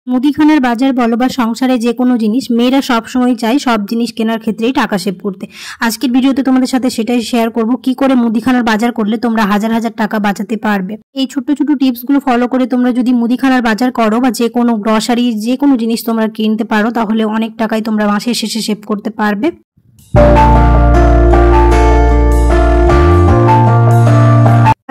মুদিখানার বাজার বলো বা সংসারে যে কোনো জিনিস মেয়েরা সবসময় চায় সব জিনিস কেনার ক্ষেত্রেই টাকা সেভ করতে। আজকের ভিডিওতে তোমাদের সাথে সেটাই শেয়ার করব, কি করে মুদিখানার বাজার করলে তোমরা হাজার হাজার টাকা বাঁচাতে পারবে। এই ছোট্ট ছোট্ট টিপসগুলো ফলো করে তোমরা যদি মুদিখানার বাজার করো বা যে কোনো গ্রসারি যে কোনো জিনিস তোমরা কিনতে পারো, তাহলে অনেক টাকাই তোমরা মাসের শেষে সেভ করতে পারবে।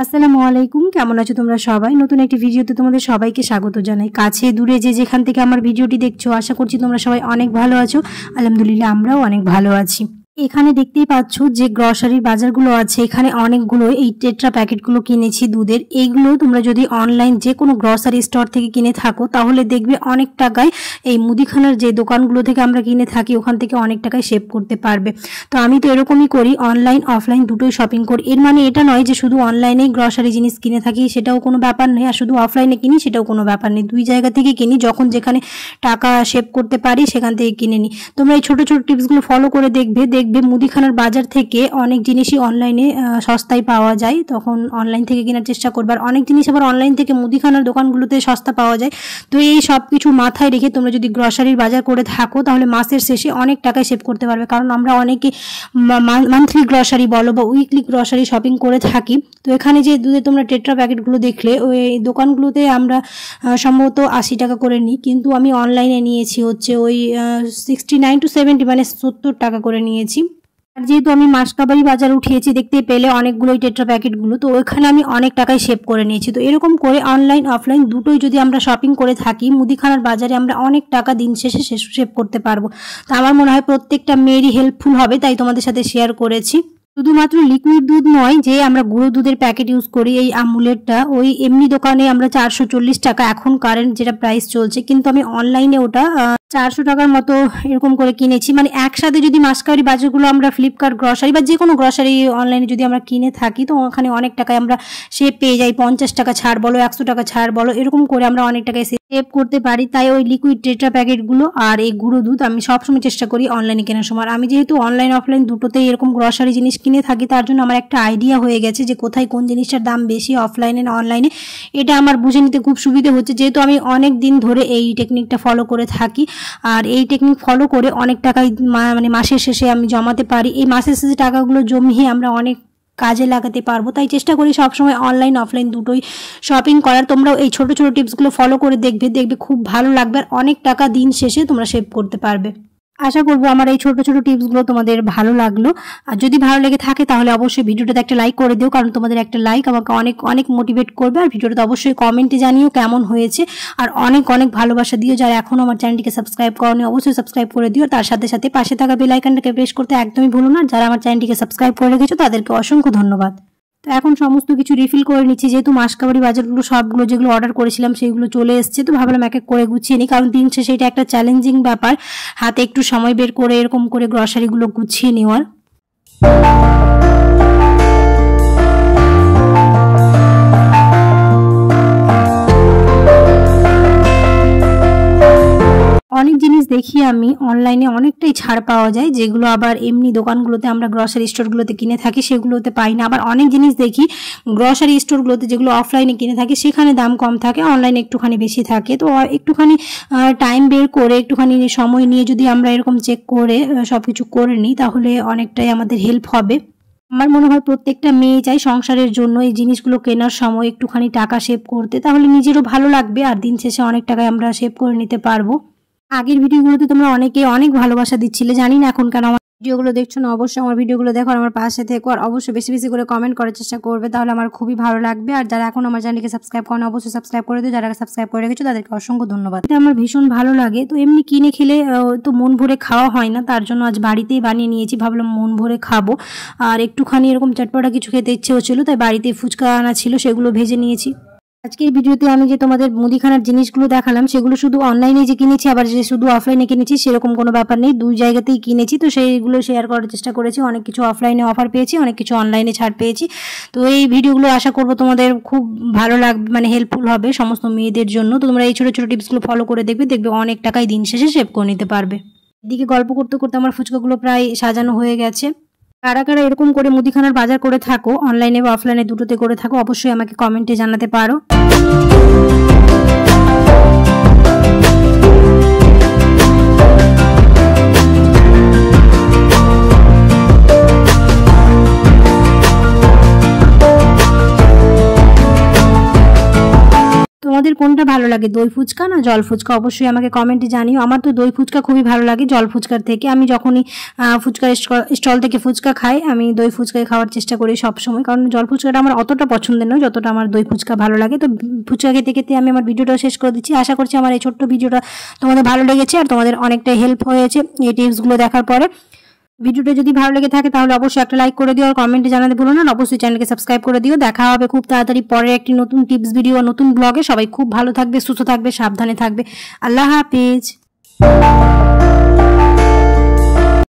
আসসালামু আলাইকুম, কেমন আছো তোমরা সবাই? নতুন একটি ভিডিওতে তোমাদের সবাইকে স্বাগত জানাই। কাছে দূরে যে যেখান থেকে আমার ভিডিওটি দেখছো, আশা করছি তোমরা সবাই অনেক ভালো আছো। আলহামদুলিল্লাহ, আমরাও অনেক ভালো আছি। এখানে দেখতেই পাচ্ছ যে গ্রসারির বাজারগুলো আছে, এখানে অনেকগুলো এই টেট্রা প্যাকেটগুলো কিনেছি দুধের। এইগুলো তোমরা যদি অনলাইন যে কোনো গ্রসারি স্টোর থেকে কিনে থাকো, তাহলে দেখবে অনেক টাকায় এই মুদিখানার যে দোকানগুলো থেকে আমরা কিনে থাকি ওখান থেকে অনেক টাকায় সেভ করতে পারবে। তো আমি তো এরকমই করি, অনলাইন অফলাইন দুটোই শপিং করি। এর মানে এটা নয় যে শুধু অনলাইনেই গ্রসারি জিনিস কিনে থাকি, সেটাও কোনো ব্যাপার নেই, আর শুধু অফলাইনে কিনি সেটাও কোনো ব্যাপার নেই। দুই জায়গা থেকে কিনি, যখন যেখানে টাকা সেভ করতে পারি সেখান থেকে কিনে নিই। তোমরা এই ছোট ছোট টিপসগুলো ফলো করে দেখবে মুদিখানার বাজার থেকে অনেক জিনিসই অনলাইনে সস্তায় পাওয়া যায়, তখন অনলাইন থেকে কেনার চেষ্টা করবে। আর অনেক জিনিস আবার অনলাইন থেকে মুদিখানার দোকানগুলোতে সস্তা পাওয়া যায়। তো এই সব কিছু মাথায় রেখে তোমরা যদি গ্রসারির বাজার করে থাকো, তাহলে মাসের শেষে অনেক টাকায় সেভ করতে পারবে। কারণ আমরা অনেকে মান্থলি গ্রসারি বলো বা উইকলি গ্রসারি শপিং করে থাকি। তো এখানে যে দুধের তোমরা টেট্রা প্যাকেটগুলো দেখলে, ওই দোকানগুলোতে আমরা সম্ভবত 80 টাকা করে নিই, কিন্তু আমি অনলাইনে নিয়েছি হচ্ছে ওই 69 to 70 মানে 70 টাকা করে নিয়েছি। আর যেহেতু আমি মাসকাবারি বাজার উঠিয়েছি, দেখতে পেলে অনেকগুলোই টেট্রা প্যাকেটগুলো, তো ওইখানে আমি অনেক টাকায় সেভ করে নিয়েছি। তো এরকম করে অনলাইন অফলাইন দুটোই যদি আমরা শপিং করে থাকি, মুদিখানার বাজারে আমরা অনেক টাকা দিন শেষে সেভ করতে পারবো। তো আমার মনে হয় প্রত্যেকটা মেয়েরই হেল্পফুল হবে, তাই তোমাদের সাথে শেয়ার করেছি। শুধুমাত্র লিকুইড দুধ নয়, যে আমরা গুঁড়ো দুধের প্যাকেট ইউজ করি এই আমুলেরটা, ওই এমনি দোকানে আমরা 440 টাকা এখন কারেন্ট যেটা প্রাইস চলছে, কিন্তু আমি অনলাইনে ওটা 400 টাকার মতো এরকম করে কিনেছি। মানে একসাথে যদি মাসকাবারি বাজারগুলো আমরা ফ্লিপকার্ট গ্রসারি বা যে কোনো গ্রসারি অনলাইনে যদি আমরা কিনে থাকি, তো ওখানে অনেক টাকায় আমরা সেভ পেয়ে যাই। 50 টাকা ছাড় বলো, 100 টাকা ছাড় বলো, এরকম করে আমরা অনেক টাকায় সেভ করতে পারি। তাই ওই লিকুইড টেট্রা প্যাকেটগুলো আর এই গুঁড়ো দুধ আমি সবসময় চেষ্টা করি অনলাইনে কেনার সময়। আমি যেহেতু অনলাইন অফলাইন দুটোতেই এরকম গ্রসারি জিনিস কিনে থাকি, তার জন্য আমার একটা আইডিয়া হয়ে গেছে যে কোথায় কোন জিনিসটার দাম বেশি অফলাইনে না অনলাইনে। এটা আমার বুঝে নিতে খুব সুবিধা হচ্ছে, যেহেতু আমি অনেক দিন ধরে এই টেকনিকটা ফলো করে থাকি। আর এই টেকনিক ফলো করে অনেক টাকাই মানে মাসের শেষে আমি জমাতে পারি। এই মাসের শেষে টাকাগুলো জমিয়ে আমরা অনেক কাজে লাগাতে পারবো। তাই চেষ্টা করি সবসময় অনলাইন অফলাইন দুটোই শপিং করার। তোমরাও এই ছোট ছোট টিপসগুলো ফলো করে দেখবে খুব ভালো লাগবে, আর অনেক টাকা দিন শেষে তোমরা সেভ করতে পারবে। আশা করবো আমার এই ছোট ছোট টিপসগুলো তোমাদের ভালো লাগলো। আর যদি ভালো লেগে থাকে তাহলে অবশ্যই ভিডিওটাতে একটা লাইক করে দিও, কারণ তোমাদের একটা লাইক আমাকে অনেক অনেক মোটিভেট করবে। আর ভিডিওটাতে অবশ্যই কমেন্টে জানিও কেমন হয়েছে, আর অনেক অনেক ভালোবাসা দিও। যারা এখনো আমার চ্যানেলটিকে সাবস্ক্রাইব করোনি অবশ্যই সাবস্ক্রাইব করে দিও, তার সাথে সাথে পাশে থাকা বেল আইকনটাকে প্রেস করতে একদমই ভুলো না। যারা আমার চ্যানেলটিকে সাবস্ক্রাইব করে রেখেছো তাদেরকে অসংখ্য ধন্যবাদ। তো এখন সমস্ত কিছু রিফিল করে নিচ্ছি, যেহেতু মাসকাবারি বাজারগুলো সবগুলো যেগুলো অর্ডার করেছিলাম সেগুলো চলে এসছে। তো ভাবলাম এক এক করে গুছিয়ে নিই, কারণ দিন শেষে এটা একটা চ্যালেঞ্জিং ব্যাপার, হাতে একটু সময় বের করে এরকম করে গ্রসারিগুলো গুছিয়ে নেওয়ার। অনেক জিনিস দেখি আমি অনলাইনে অনেকটাই ছাড় পাওয়া যায়, যেগুলো আবার এমনি দোকানগুলোতে আমরা গ্রসারি স্টোরগুলোতে কিনে থাকি সেগুলোতে পাই না। আবার অনেক জিনিস দেখি গ্রসারি স্টোরগুলোতে যেগুলো অফলাইনে কিনে থাকি সেখানে দাম কম থাকে, অনলাইনে একটুখানি বেশি থাকে। তো একটুখানি টাইম বের করে একটুখানি সময় নিয়ে যদি আমরা এরকম চেক করে সব কিছু করে নিই, তাহলে অনেকটাই আমাদের হেল্প হবে। আমার মনে হয় প্রত্যেকটা মেয়ে চাই সংসারের জন্য এই জিনিসগুলো কেনার সময় একটুখানি টাকা সেভ করতে, তাহলে নিজেরও ভালো লাগবে, আর দিন শেষে অনেক টাকায় আমরা সেভ করে নিতে পারবো। আগের ভিডিওগুলোতে তোমরা অনেকে অনেক ভালোবাসা দিচ্ছিলে, জানি না এখন কেন আমার ভিডিওগুলো দেখছো না। অবশ্যই আমার ভিডিওগুলো দেখো, আর আমার পাশে থেকো, আর অবশ্যই বেশি বেশি করে কমেন্ট করার চেষ্টা করবে, তাহলে আমার খুবই ভালো লাগবে। আর যারা এখন আমার চ্যানেলকে সাবস্ক্রাইব করে না অবশ্যই সাবস্ক্রাইব করে দিও, যারা সাবস্ক্রাইব করে রেখেছো তাদেরকে অসংখ্য ধন্যবাদ। এটা আমার ভীষণ ভালো লাগে। তো এমনি কিনে খেলে তো মন ভরে খাওয়া হয় না, তার জন্য আজ বাড়িতেই বানিয়ে নিয়েছি, ভাবলাম মন ভরে খাবো। আর একটুখানি এরকম চটপটা কিছু খেতে ইচ্ছে হচ্ছিল, তাই বাড়িতে ফুচকা আনা ছিল, সেগুলো ভেজে নিয়েছি। আজকের ভিডিওতে আমি যে তোমাদের মুদিখানার জিনিসগুলো দেখালাম সেগুলো শুধু অনলাইনে যে কিনেছি আবার যে শুধু অফলাইনে কিনেছি সেরকম কোনো ব্যাপার নেই, দুই জায়গাতেই কিনেছি। তো সেইগুলো শেয়ার করার চেষ্টা করেছি। অনেক কিছু অফলাইনে অফার পেয়েছি, অনেক কিছু অনলাইনে ছাড় পেয়েছি। তো এই ভিডিওগুলো আশা করবো তোমাদের খুব ভালো লাগবে, মানে হেল্পফুল হবে সমস্ত মেয়েদের জন্য। তো তোমরা এই ছোটো ছোটো টিপসগুলো ফলো করে দেখবে অনেক টাকায় দিন শেষে সেভ করে নিতে পারবে। এদিকে গল্প করতে করতে আমার ফুচকাগুলো প্রায় সাজানো হয়ে গেছে। কারা কারা এরকম করে মুদিখানার বাজার করে থাকো, অনলাইনে বা অফলাইনে দুটোতে করে থাকো, অবশ্যই আমাকে কমেন্টে জানাতে পারো। তোমাদের কোনটা ভালো লাগে, দই ফুচকা না জল ফুচকা? অবশ্যই আমাকে কমেন্টে জানিও। আমার তো দই ফুচকা খুবই ভালো লাগে জল ফুচকার থেকে। আমি যখনই ফুচকার স্টল থেকে ফুচকা খাই, আমি দই ফুচকাই খাওয়ার চেষ্টা করি সবসময়, কারণ জল ফুচকাটা আমার অতটা পছন্দের নয় যতটা আমার দই ফুচকা ভালো লাগে। তো ফুচকা খেতে খেতে আমি আমার ভিডিওটাও শেষ করে দিচ্ছি। আশা করছি আমার এই ছোট্ট ভিডিওটা তোমাদের ভালো লেগেছে আর তোমাদের অনেকটাই হেল্প হয়েছে এই টিপসগুলো দেখার পরে। ভিডিওটা যদি ভালো লেগে থাকে তাহলে অবশ্যই একটা লাইক করে দিও আর কমেন্টে জানাতে ভুলো না। অবশ্যই চ্যানেলকে সাবস্ক্রাইব করে দিও। দেখা হবে খুব তাড়াতাড়ি পরের একটি নতুন টিপস ভিডিও, নতুন ব্লগে। সবাই খুব ভালো থাকবে, সুস্থ থাকবে, সাবধানে থাকবে। আল্লাহ হাফেজ।